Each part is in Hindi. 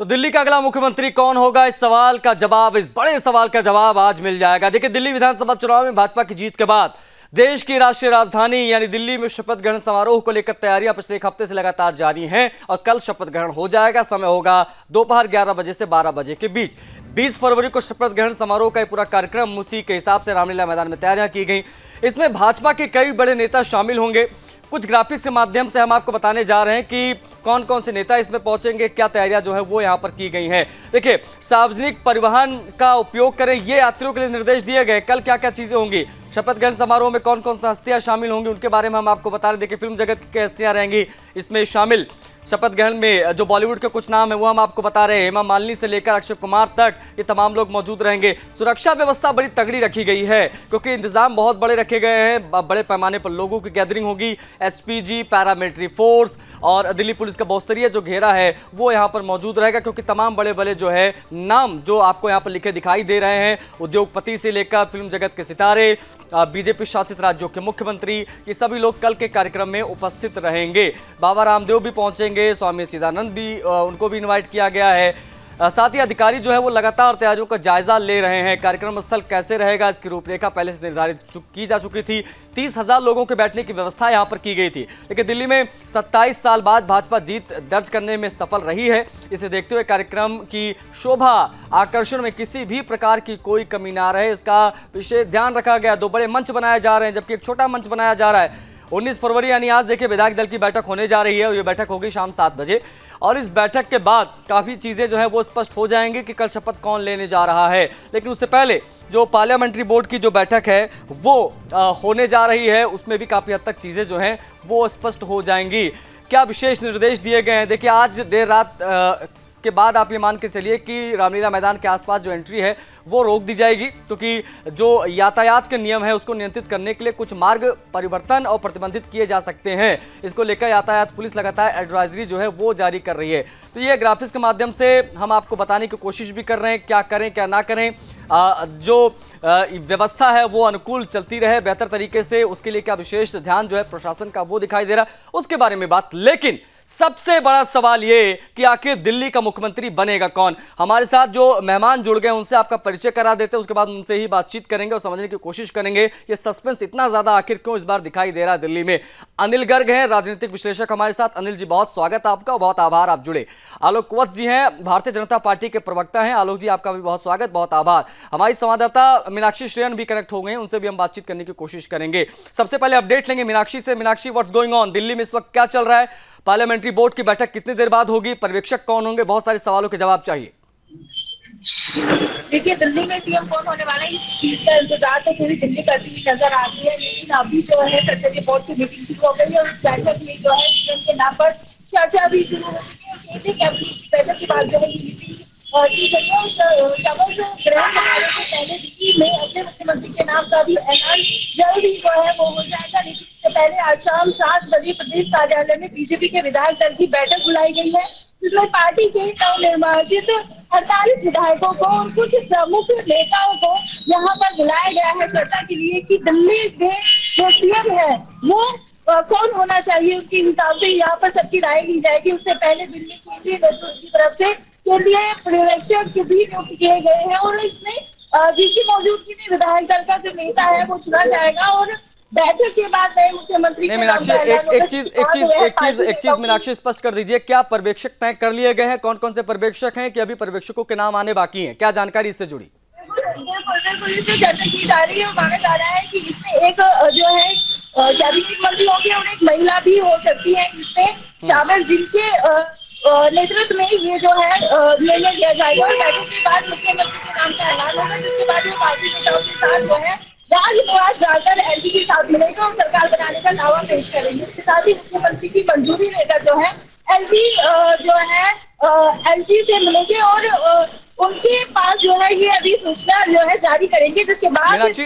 तो दिल्ली का अगला मुख्यमंत्री कौन होगा, इस सवाल का जवाब, इस बड़े सवाल का जवाब आज मिल जाएगा। देखिए, दिल्ली विधानसभा चुनाव में भाजपा की जीत के बाद देश की राष्ट्रीय राजधानी यानी दिल्ली में शपथ ग्रहण समारोह को लेकर तैयारियां पिछले एक हफ्ते से लगातार जारी हैं और कल शपथ ग्रहण हो जाएगा। समय होगा दोपहर 11 बजे से 12 बजे के बीच। 20 फरवरी को शपथ ग्रहण समारोह का पूरा कार्यक्रम, उसी के हिसाब से रामलीला मैदान में तैयारियां की गई। इसमें भाजपा के कई बड़े नेता शामिल होंगे। कुछ ग्राफिक्स के माध्यम से हम आपको बताने जा रहे हैं कि कौन कौन से नेता इसमें पहुंचेंगे, क्या तैयारियां जो है वो यहां पर की गई हैं। देखिए, सार्वजनिक परिवहन का उपयोग करें, ये यात्रियों के लिए निर्देश दिए गए। कल क्या क्या चीजें होंगी, शपथ ग्रहण समारोह में कौन कौन सी हस्तियां शामिल होंगी, उनके बारे में हम आपको बता रहे। देखिए, फिल्म जगत की हस्तियां रहेंगी इसमें शामिल। शपथ ग्रहण में जो बॉलीवुड के कुछ नाम है वो हम आपको बता रहे हैं। हेमा मालिनी से लेकर अक्षय कुमार तक ये तमाम लोग मौजूद रहेंगे। सुरक्षा व्यवस्था बड़ी तगड़ी रखी गई है क्योंकि इंतजाम बहुत बड़े रखे गए हैं। बड़े पैमाने पर लोगों की गैदरिंग होगी। एसपीजी, पैरामिलिट्री फोर्स और दिल्ली पुलिस का बहुस्तरीय जो घेरा है वो यहाँ पर मौजूद रहेगा क्योंकि तमाम बड़े बड़े जो है नाम जो आपको यहाँ पर लिखे दिखाई दे रहे हैं, उद्योगपति से लेकर फिल्म जगत के सितारे, बीजेपी शासित राज्यों के मुख्यमंत्री, ये सभी लोग कल के कार्यक्रम में उपस्थित रहेंगे। बाबा रामदेव भी पहुंचेंगे, स्वामी चिदानंद भी, उनको भी इनवाइट किया गया है। साथ ही अधिकारी जो है वो लगातार तैयारियों का जायजा ले रहे हैं। कार्यक्रम स्थल कैसे रहेगा, इसकी रूपरेखा पहले से निर्धारित की जा चुकी थी। 30,000 लोगों के बैठने की व्यवस्था यहां पर की गई थी। लेकिन दिल्ली में 27 साल बाद भाजपा जीत दर्ज करने में सफल रही है। इसे देखते हुए कार्यक्रम की शोभा आकर्षण में किसी भी प्रकार की कोई कमी ना रहे, इसका विशेष ध्यान रखा गया। 2 बड़े मंच बनाए जा रहे हैं जबकि एक छोटा मंच बनाया जा रहा है। 19 फरवरी यानी आज देखिए विधायक दल की बैठक होने जा रही है और ये बैठक होगी शाम 7 बजे और इस बैठक के बाद काफ़ी चीज़ें जो है वो स्पष्ट हो जाएंगी कि कल शपथ कौन लेने जा रहा है। लेकिन उससे पहले जो पार्लियामेंट्री बोर्ड की जो बैठक है वो होने जा रही है, उसमें भी काफ़ी हद तक चीज़ें जो हैं वो स्पष्ट हो जाएंगी। क्या विशेष निर्देश दिए गए हैं, देखिए आज देर रात के बाद आप ये मान के चलिए कि रामलीला मैदान के आसपास जो एंट्री है वो रोक दी जाएगी क्योंकि जो यातायात के नियम है उसको नियंत्रित करने के लिए कुछ मार्ग परिवर्तन और प्रतिबंधित किए जा सकते हैं। इसको लेकर यातायात पुलिस लगातार एडवाइजरी जो है वो जारी कर रही है। तो ये ग्राफिक्स के माध्यम से हम आपको बताने की कोशिश भी कर रहे हैं क्या करें क्या ना करें, जो व्यवस्था है वो अनुकूल चलती रहे बेहतर तरीके से, उसके लिए क्या विशेष ध्यान जो है प्रशासन का वो दिखाई दे रहा है, उसके बारे में बात। लेकिन सबसे बड़ा सवाल ये कि आखिर दिल्ली का मुख्यमंत्री बनेगा कौन। हमारे साथ जो मेहमान जुड़ गए उनसे आपका परिचय करा देते हैं, उसके बाद उनसे ही बातचीत करेंगे और समझने की कोशिश करेंगे ये सस्पेंस इतना ज्यादा आखिर क्यों इस बार दिखाई दे रहा है दिल्ली में। अनिल गर्ग हैं, राजनीतिक विश्लेषक हमारे साथ। अनिल जी, बहुत स्वागत है आपका, बहुत आभार आप जुड़े। आलोक कुंवर जी हैं, भारतीय जनता पार्टी के प्रवक्ता हैं। आलोक जी, आपका भी बहुत स्वागत, बहुत आभार। हमारी संवाददाता मीनाक्षी श्रेयन भी कनेक्ट हो गए हैं, उनसे भी हम बातचीत करने की कोशिश करेंगे। सबसे पहले अपडेट लेंगे मीनाक्षी से। Meenakshi, what's going on Delhi में इस वक्त, क्या चल रहा है? पार्लियामेंट्री बोर्ड की बैठक कितनी देर बाद होगी, पर्यवेक्षक कौन होंगे, बहुत सारे सवालों के जवाब चाहिए। देखिए, दिल्ली में सीएम कौन होने वाला है इस चीज का इंतजार तो पूरी दिल्ली करती हुई नजर आ रही है। लेकिन अभी जो है सेक्रेटरी बोर्ड की मीटिंग शुरू हो गई है और उस बैठक में जो है सीएम के नाम पर चर्चा भी शुरू हो चुकी है और केंद्रीय कैबिनेट की बैठक के बाद जो है ये मीटिंग की गई है। उस शपथ ग्रहण समारोह से पहले दिल्ली में अगले मुख्यमंत्री के नाम का भी ऐलान जल्द ही जो है वो हो जाएगा। लेकिन इससे पहले आज शाम 7 बजे प्रदेश कार्यालय में बीजेपी के विधायक दल की बैठक बुलाई गई है जिसमें पार्टी के नवनिर्वाचित 48 विधायकों को और कुछ प्रमुख नेताओं को यहाँ पर बुलाया गया है चर्चा के लिए कि दिल्ली में जो सीएम है वो कौन होना चाहिए, उनके हिसाब से यहाँ पर सबकी राय ली जाएगी। उससे पहले दिल्ली केंद्रीय नेतृत्व की तरफ से केंद्रीय पर्यवेक्षक भी नियुक्त किए गए हैं और इसमें जिनकी मौजूदगी में विधायक दल का जो नेता है वो चुना जाएगा और बैठक के बाद नए मुख्यमंत्री मीनाक्षी, एक चीज मीनाक्षी स्पष्ट कर दीजिए, क्या पर्यवेक्षक तय कर लिए गए हैं? कौन कौन से पर्यवेक्षक हैं कि अभी पर्यवेक्षकों के नाम आने बाकी हैं? क्या जानकारी इससे जुड़ी? जो चर्चा की जा रही है माना जा रहा है कि इसमें एक जो है कैबिनेट मंत्री होगी और एक महिला भी हो सकती है इसमें शामिल, जिनके नेतृत्व में ये जो है निर्णय लिया जाएगा और बैठक के बाद मुख्यमंत्री के नाम का ऐलान होगा। जिसके बाद वो पार्टी नेताओं के साथ जो है राजनिवास जाकर एलजी के साथ मिलेंगे और सरकार बनाने का दावा पेश करेंगे। इसके साथ ही मुख्यमंत्री की मंजूरी लेकर जो है एलजी जो है एलजी से मिलेंगे और उनके पास जो है ये अधिसूचना जो है जारी करेंगे। जिसके बाद मीनाक्षी,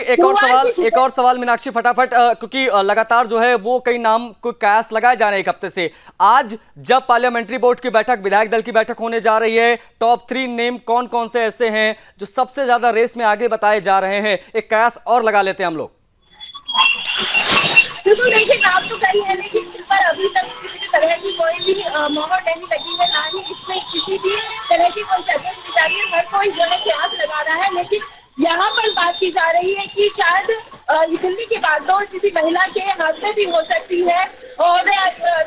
एक और सवाल मीनाक्षी फटाफट, क्योंकि लगातार जो है वो कई नाम को कयास लगाए जा रहे हैं एक हफ्ते से। आज जब पार्लियामेंट्री बोर्ड की बैठक, विधायक दल की बैठक होने जा रही है, टॉप 3 नेम कौन कौन से ऐसे हैं जो सबसे ज्यादा रेस में आगे बताए जा रहे हैं? एक कयास और लगा लेते हैं हम लोग। बिल्कुल देखिए, नाम तो कई है लेकिन इन पर अभी तक किसी भी तरह की कोई भी मोहर नहीं लगी है, ना ही इसमें किसी भी तरह की कोई चर्चा की जा रही है। हर कोई जो है कयास लगा रहा है, लेकिन यहाँ पर बात की जा रही है कि शायद दिल्ली की बागडोर किसी महिला के हाथ में भी हो सकती है। और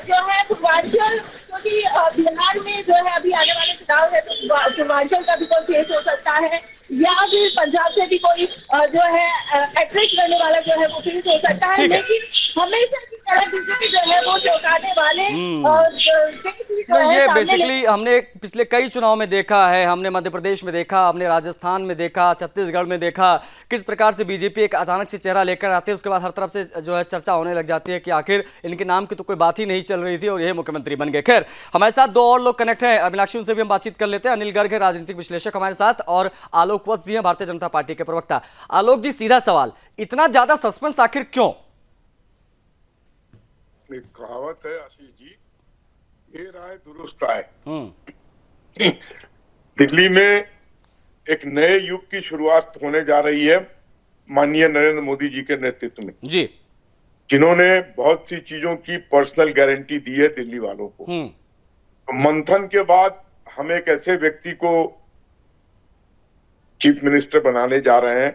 जो है पूर्वांचल, क्योंकि बिहार में जो है अभी आने वाले चुनाव है, तो पूर्वांचल का भी कोई केस हो सकता है, या फिर पंजाब से भी कोई जो है अट्रैक्ट करने वाला जो है वो केस हो सकता है। ठीक है। लेकिन हमेशा की तरह बीजेपी जो है वो चौंकाने वाले केस ही जो नहीं, है ये सामने बेसिकली हमने पिछले कई चुनाव में देखा है, हमने मध्य प्रदेश में देखा, हमने राजस्थान में देखा, छत्तीसगढ़ में देखा, किस प्रकार से बीजेपी एक अचानक से चेहरा लेकर आते हैं, उसके बाद हर तरफ से जो है चर्चा होने लग जाती है कि आखिर इनके नाम की तो कोई बात ही नहीं चल रही थी और ये मुख्यमंत्री बन गए। खैर, हमारे साथ दो और लोग कनेक्ट हैं, मीनाक्षी, उनसे भी हम बातचीत कर लेते हैं। अनिल गर्ग है, राजनीतिक विश्लेषक हमारे साथ, और आलोक वत्स जी हैं, भारतीय जनता पार्टी के प्रवक्ता। आलोक जी, सीधा सवाल, इतना ज्यादा सस्पेंस आखिर क्यों? एक कहावत है आशीष जी, ये राय दुरुस्त आए। दिल्ली में एक नए युग की शुरुआत होने जा रही है माननीय नरेंद्र मोदी जी के नेतृत्व में जी, जिन्होंने बहुत सी चीजों की पर्सनल गारंटी दी है दिल्ली वालों को। तो मंथन के बाद हम एक ऐसे व्यक्ति को चीफ मिनिस्टर बनाने जा रहे हैं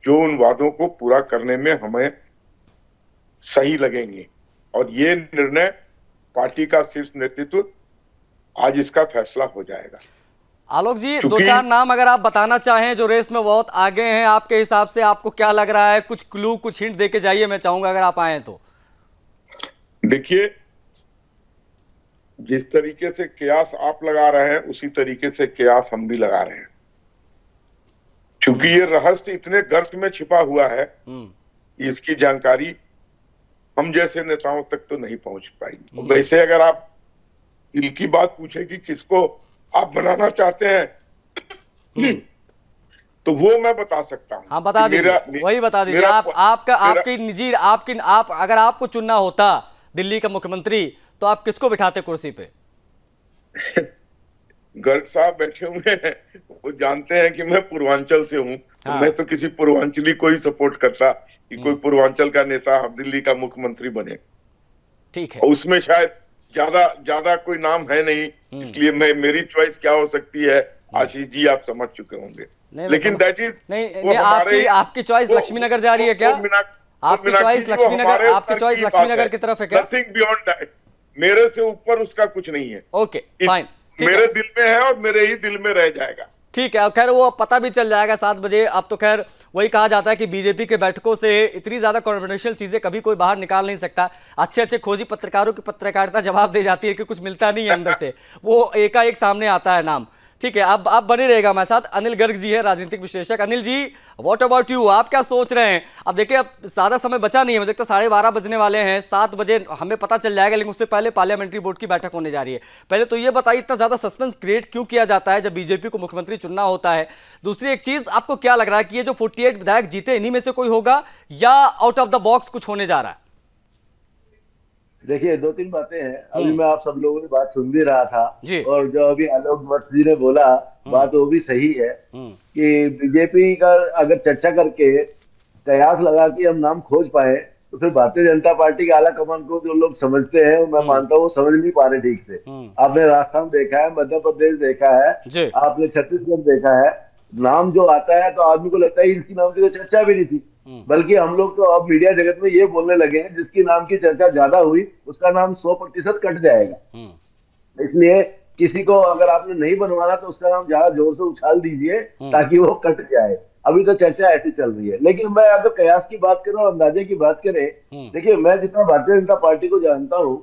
जो उन वादों को पूरा करने में हमें सही लगेंगे, और ये निर्णय पार्टी का शीर्ष नेतृत्व आज इसका फैसला हो जाएगा। आलोक जी, दो चार नाम अगर आप बताना चाहें जो रेस में बहुत आगे हैं, आपके हिसाब से आपको क्या लग रहा है? कुछ क्लू, कुछ हिंट देके जाइए, मैं चाहूंगा अगर आप आए तो। देखिए, जिस तरीके से कयास आप लगा रहे हैं उसी तरीके से कयास हम भी लगा रहे हैं, क्योंकि ये रहस्य इतने गर्त में छिपा हुआ है, इसकी जानकारी हम जैसे नेताओं तक तो नहीं पहुंच पाएगी। वैसे अगर आप दिल की बात पूछे कि किसको आप बनाना चाहते हैं तो वो मैं बता सकता हूं। हाँ, बता दीजिए, वही बता दीजिए। आपकी निजी आप अगर आपको चुनना होता दिल्ली का मुख्यमंत्री, तो आप किसको बिठाते कुर्सी पे? गर्ग साहब बैठे हुए हैं, वो जानते हैं कि मैं पूर्वांचल से हूं। हाँ। तो मैं तो किसी पूर्वांचली को ही सपोर्ट करता कि कोई पूर्वांचल का नेता हम दिल्ली का मुख्यमंत्री बने। ठीक है, और उसमें शायद ज्यादा कोई नाम है नहीं, इसलिए मेरी चॉइस क्या हो सकती है आशीष जी आप समझ चुके होंगे। लेकिन दैट इज नहीं, आपकी चॉइस लक्ष्मीनगर जा रही है क्या? आपकी चॉइस लक्ष्मीनगर की तरफ है क्या? नथिंग बियॉन्ड दैट, मेरे से ऊपर उसका कुछ नहीं है। ओके, फाइन, मेरे दिल में है और मेरे ही दिल में रह जाएगा। ठीक है, खैर वो पता भी चल जाएगा 7 बजे। अब तो खैर वही कहा जाता है कि बीजेपी के बैठकों से इतनी ज्यादा कॉन्फिडेंशियल चीजें कभी कोई बाहर निकाल नहीं सकता। अच्छे खोजी पत्रकारों की पत्रकारिता जवाब दे जाती है कि कुछ मिलता नहीं है अंदर से, वो एकाएक सामने आता है नाम। ठीक है, अब बने रहेगा हमारे साथ। अनिल गर्ग जी है, राजनीतिक विश्लेषक। Anil ji, what about you, आप क्या सोच रहे हैं? अब देखिए, अब ज्यादा समय बचा नहीं है, मुझे लगता है 12:30 बजने वाले हैं। 7 बजे हमें पता चल जाएगा, लेकिन उससे पहले पार्लियामेंट्री बोर्ड की बैठक होने जा रही है। पहले तो ये बताइए, इतना ज्यादा सस्पेंस क्रिएट क्यों किया जाता है जब बीजेपी को मुख्यमंत्री चुनना होता है? दूसरी एक चीज, आपको क्या लग रहा है कि ये जो 48 विधायक जीते, इन्हीं में से कोई होगा या आउट ऑफ द बॉक्स कुछ होने जा रहा है? देखिए, 2-3 बातें हैं। अभी मैं आप सब लोगों की बात सुन भी रहा था, और जो अभी आलोक वत्स जी ने बोला बात वो भी सही है कि बीजेपी का अगर चर्चा करके कयास लगा कि हम नाम खोज पाए, तो फिर भारतीय जनता पार्टी के आला कमान को जो लोग समझते हैं, मैं मानता हूँ वो समझ नहीं पा रहे ठीक से। आपने राजस्थान देखा है, मध्य प्रदेश देखा है, आपने छत्तीसगढ़ देखा है, नाम जो आता है तो आदमी को लगता है इनकी नाम की तो चर्चा भी नहीं थी। बल्कि हम लोग तो अब मीडिया जगत में ये बोलने लगे हैं जिसकी नाम की चर्चा ज्यादा हुई उसका नाम 100% कट जाएगा। इसलिए किसी को अगर आपने नहीं बनवाना तो उसका नाम ज्यादा जोर से उछाल दीजिए ताकि वो कट जाए। अभी तो चर्चा ऐसी चल रही है। लेकिन मैं अगर कयास की बात करूं, अंदाजे की बात करें, देखिए मैं जितना भारतीय जनता पार्टी को जानता हूं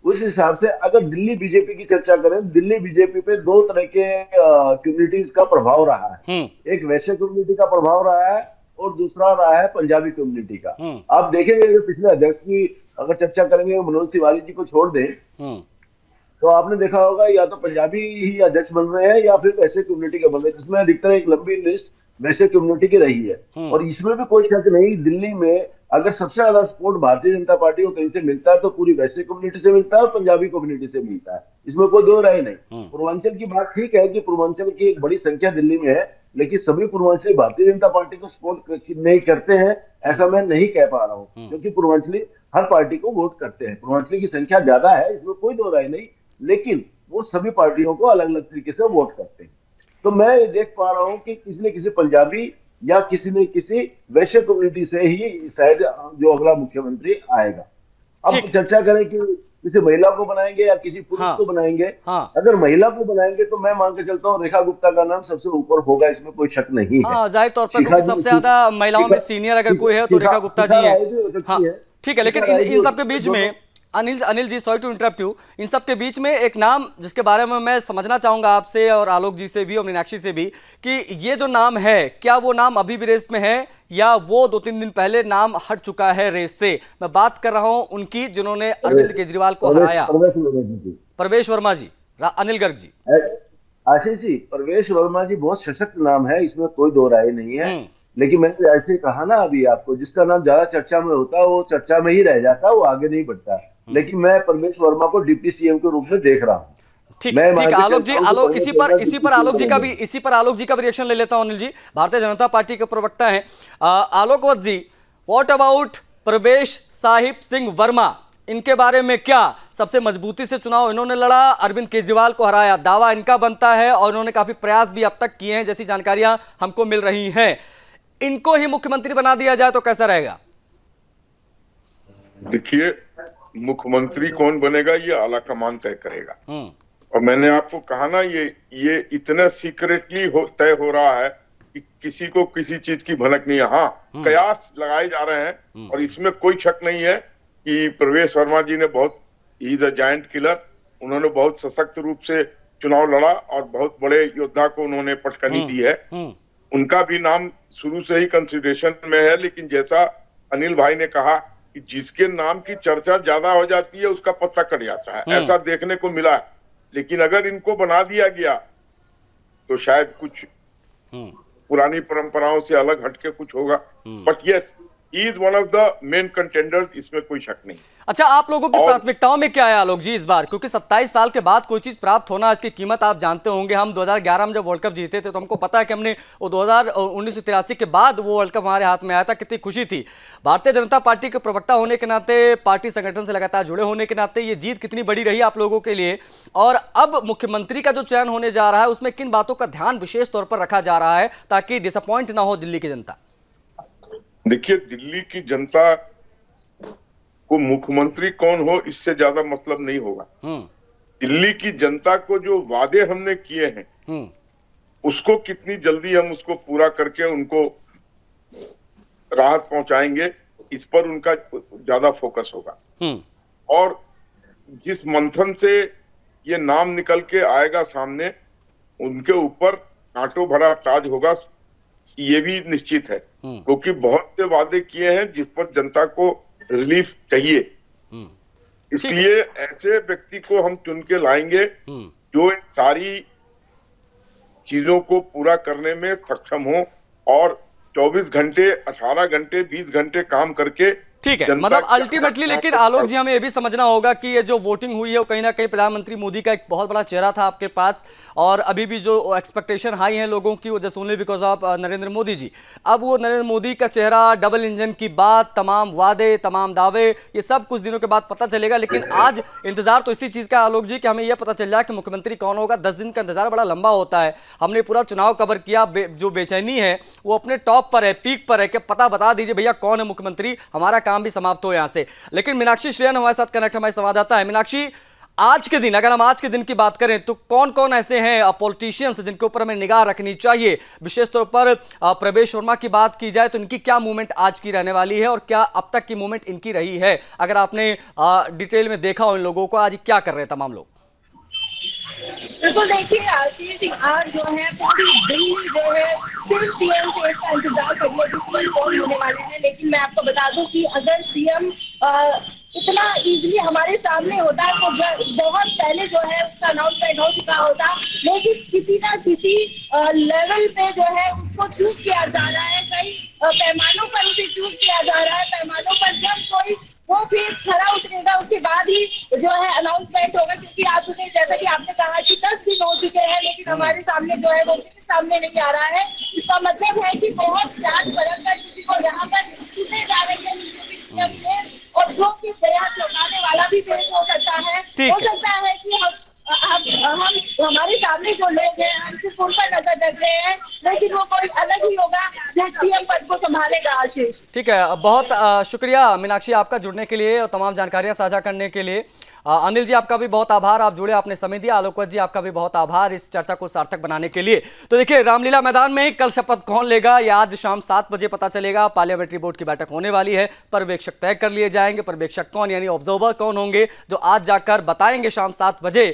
उस हिसाब से अगर दिल्ली बीजेपी की चर्चा करें, दिल्ली बीजेपी पे 2 तरह के कम्युनिटीज का प्रभाव रहा है। एक वैश्य कम्युनिटी का प्रभाव रहा है और दूसरा रहा है पंजाबी कम्युनिटी का। आप देखेंगे पिछले अध्यक्ष की अगर चर्चा करेंगे, मनोज तिवारी जी को छोड़ दें, तो आपने देखा होगा या तो पंजाबी ही अध्यक्ष बन रहे हैं या फिर वैश्य कम्युनिटी के बन रहे हैं, जिसमें अधिकतर एक लंबी लिस्ट वैश्य कम्युनिटी की रही है। और इसमें भी कोई शक नहीं, दिल्ली में अगर सबसे ज्यादा सपोर्ट भारतीय जनता पार्टी को कहीं से मिलता है तो पूरी वैश्य कम्युनिटी से मिलता है और पंजाबी कम्युनिटी से मिलता है, इसमें कोई दो राय नहीं। पूर्वांचल की बात ठीक है कि पूर्वांचल की एक बड़ी संख्या दिल्ली में है, लेकिन सभी पूर्वांचली भारतीय जनता पार्टी को सपोर्ट नहीं करते हैं, ऐसा मैं नहीं कह पा रहा हूँ, क्योंकि पूर्वांचली हर पार्टी को वोट करते हैं। पूर्वांचली की संख्या ज्यादा है, इसमें कोई दो राय नहीं, लेकिन वो सभी पार्टियों को अलग अलग तरीके से वोट करते हैं। तो मैं ये देख पा रहा हूँ कि किसी न किसी पंजाबी या किसी न किसी वैश्य कम्युनिटी से ही शायद जो अगला मुख्यमंत्री आएगा। अब चर्चा करें कि किसी महिला को बनाएंगे या किसी पुरुष को बनाएंगे। अगर महिला को बनाएंगे तो मैं मान के चलता हूँ रेखा गुप्ता का नाम सबसे ऊपर होगा, इसमें कोई शक नहीं है। जाहिर तौर पर क्योंकि सबसे ज्यादा महिलाओं में सीनियर अगर कोई है तो रेखा गुप्ता जी है। ठीक है, लेकिन इन सबके बीच में Anil ji, sorry to interrupt you, इन सब के बीच में एक नाम जिसके बारे में मैं समझना चाहूंगा आपसे और आलोक जी से भी और मीनाक्षी से भी कि ये जो नाम है, क्या वो नाम अभी भी रेस में है या वो 2-3 दिन पहले नाम हट चुका है रेस से? मैं बात कर रहा हूं उनकी जिन्होंने अरविंद केजरीवाल को हराया। प्रवेश वर्मा जी, अनिल गर्ग जी। आशीष जी, प्रवेश वर्मा जी बहुत सशक्त नाम है, इसमें कोई दो राय नहीं है। लेकिन मैंने ऐसे कहा ना अभी आपको, जिसका नाम ज्यादा चर्चा में होता है वो चर्चा में ही रह जाता है, वो आगे नहीं बढ़ता। लेकिन मैं प्रवेश वर्मा को डिप्टी सीएम के रूप में देख रहा हूँ। ठीक, आलोक जी, इसी पर आलोक जी का भी रिएक्शन ले लेता हूं। अनिल जी, भारतीय जनता पार्टी के प्रवक्ता हैं, आलोकवत जी, व्हाट अबाउट प्रवेश साहिब सिंह वर्मा? इनके बारे में क्या? सबसे मजबूती से चुनाव इन्होंने लड़ा, अरविंद केजरीवाल को हराया, दावा इनका बनता है और इन्होंने काफी प्रयास भी अब तक किए हैं जैसी जानकारियां हमको मिल रही हैं। इनको ही मुख्यमंत्री बना दिया जाए तो कैसा रहेगा? देखिए, मुख्यमंत्री कौन बनेगा ये आला कमान तय करेगा। और मैंने आपको कहा ना, ये इतना सीक्रेटली तय हो रहा है कि किसी को किसी चीज की भनक नहीं है। हाँ, कयास लगाए जा रहे हैं और इसमें कोई शक नहीं है कि प्रवेश वर्मा जी ने बहुत, he is a giant killer, उन्होंने बहुत सशक्त रूप से चुनाव लड़ा और बहुत बड़े योद्धा को उन्होंने पटकनी दी है। उनका भी नाम शुरू से ही कंसिडरेशन में है, लेकिन जैसा अनिल भाई ने कहा कि जिसके नाम की चर्चा ज्यादा हो जाती है उसका पत्ता कट जाता है, ऐसा देखने को मिला है। लेकिन अगर इनको बना दिया गया तो शायद कुछ पुरानी परंपराओं से अलग हटके कुछ होगा। But yes, he is one of the main contenders, इसमें कोई शक नहीं। अच्छा, आप लोगों की प्राथमिकताओं में क्या है आलोक जी इस बार? क्योंकि 27 साल के बाद कोई चीज प्राप्त होना, इसकी कीमत आप जानते होंगे। हम 2011 में जब वर्ल्ड कप जीते थे तो हमको पता है कि हमने वो 1983 के बाद वो वर्ल्ड कप हमारे हाथ में आया था, कितनी खुशी थी। भारतीय जनता पार्टी के प्रवक्ता होने के नाते, पार्टी संगठन से लगातार जुड़े होने के नाते ये जीत कितनी बड़ी रही आप लोगों के लिए? और अब मुख्यमंत्री का जो चयन होने जा रहा है उसमें किन बातों का ध्यान विशेष तौर पर रखा जा रहा है ताकि डिसअपॉइंट ना हो दिल्ली की जनता? देखिए, दिल्ली की जनता को मुख्यमंत्री कौन हो इससे ज्यादा मतलब नहीं होगा। दिल्ली की जनता को जो वादे हमने किए हैं उसको कितनी जल्दी हम उसको पूरा करके उनको राहत पहुंचाएंगे, इस पर उनका ज्यादा फोकस होगा। और जिस मंथन से ये नाम निकल के आएगा सामने, उनके ऊपर कांटों भरा ताज होगा, ये भी निश्चित है। क्योंकि बहुत से वादे किए हैं जिस पर जनता को रिलीफ चाहिए, इसलिए ऐसे व्यक्ति को हम चुन के लाएंगे जो इन सारी चीजों को पूरा करने में सक्षम हो और 24 घंटे, 18 घंटे, 20 घंटे काम करके। ठीक है, मतलब अल्टीमेटली, लेकिन आलोक जी हमें ये भी समझना होगा कि ये जो वोटिंग हुई है वो कहीं ना कहीं प्रधानमंत्री मोदी का एक बहुत बड़ा चेहरा था आपके पास, और अभी भी जो एक्सपेक्टेशन हाई है लोगों की वो just only because of Narendra Modi ji. अब वो नरेंद्र मोदी का चेहरा, डबल इंजन की बात, तमाम वादे, तमाम दावे, ये सब कुछ दिनों के बाद पता चलेगा। लेकिन आज इंतजार तो इसी चीज का आलोक जी कि हमें यह पता चल जाए कि मुख्यमंत्री कौन होगा। 10 दिन का इंतजार बड़ा लंबा होता है। हमने पूरा चुनाव कवर किया, जो बेचैनी है वो अपने टॉप पर है, पीक पर है कि पता बता दीजिए भैया कौन है मुख्यमंत्री, हमारा काम भी समाप्त हो यहां से। लेकिन मीनाक्षी श्रेयन हमारे साथ कनेक्ट, हमारे संवाददाता है। मीनाक्षी, आज के दिन, अगर हम आज के दिन की बात करें तो कौन कौन ऐसे हैं पॉलिटिशियंस जिनके ऊपर हमें निगाह रखनी चाहिए? विशेष तौर पर प्रवेश वर्मा की बात की जाए तो इनकी क्या मूवमेंट आज की रहने वाली है और क्या अब तक की मूवमेंट इनकी रही है? अगर आपने डिटेल में देखा हो इन लोगों को, आज क्या कर रहे हैं तमाम लोग? बिल्कुल, देखिए आशीष, आज जो है पूरी दिल्ली जो है सिर्फ सीएम केस का इंतजार कर रही है, सीएम कौन होने वाले हैं। लेकिन मैं आपको बता दूं कि अगर सीएम इतना इजीली हमारे सामने होता है तो बहुत पहले जो है उसका अनाउंसमेंट हो चुका होता। लेकिन किसी ना किसी लेवल पे जो है उसको चूक किया जा रहा है, कई पैमानों पर उसे चूक किया जा रहा है। पैमानों पर जब कोई वो भी खरा उतरेगा उसके बाद ही जो है अनाउंसमेंट होगा। क्योंकि आपने, जैसा कि आपने कहा कि 10 दिन हो चुके हैं लेकिन हमारे सामने जो है वो किसी सामने नहीं आ रहा है। इसका मतलब है कि बहुत जांच परख कर किसी को यहाँ पर चुने जा रही है बीजेपी सीएम के और जो कि दया चौंकाने वाला भी पेश हो सकता है। ठीक हो है। सकता है कि हम हमारे सामने जो लोग हैं हम सिर्फ उन पर नजर रख रहे हैं, लेकिन वो कोई अलग ही होगा जो सीएम पद को संभालेगा। आशीष, ठीक है, बहुत शुक्रिया मीनाक्षी आपका जुड़ने के लिए और तमाम जानकारियां साझा करने के लिए। अनिल जी आपका भी बहुत आभार, आप जुड़े, आपने समय दिया। आलोकवत जी आपका भी बहुत आभार इस चर्चा को सार्थक बनाने के लिए। तो देखिए, रामलीला मैदान में कल शपथ कौन लेगा ये आज शाम 7 बजे पता चलेगा। पार्लियामेंट्री बोर्ड की बैठक होने वाली है, पर्यवेक्षक तय कर लिए जाएंगे। पर्यवेक्षक कौन, यानी ऑब्जर्वर कौन होंगे, जो आज जाकर बताएंगे शाम 7 बजे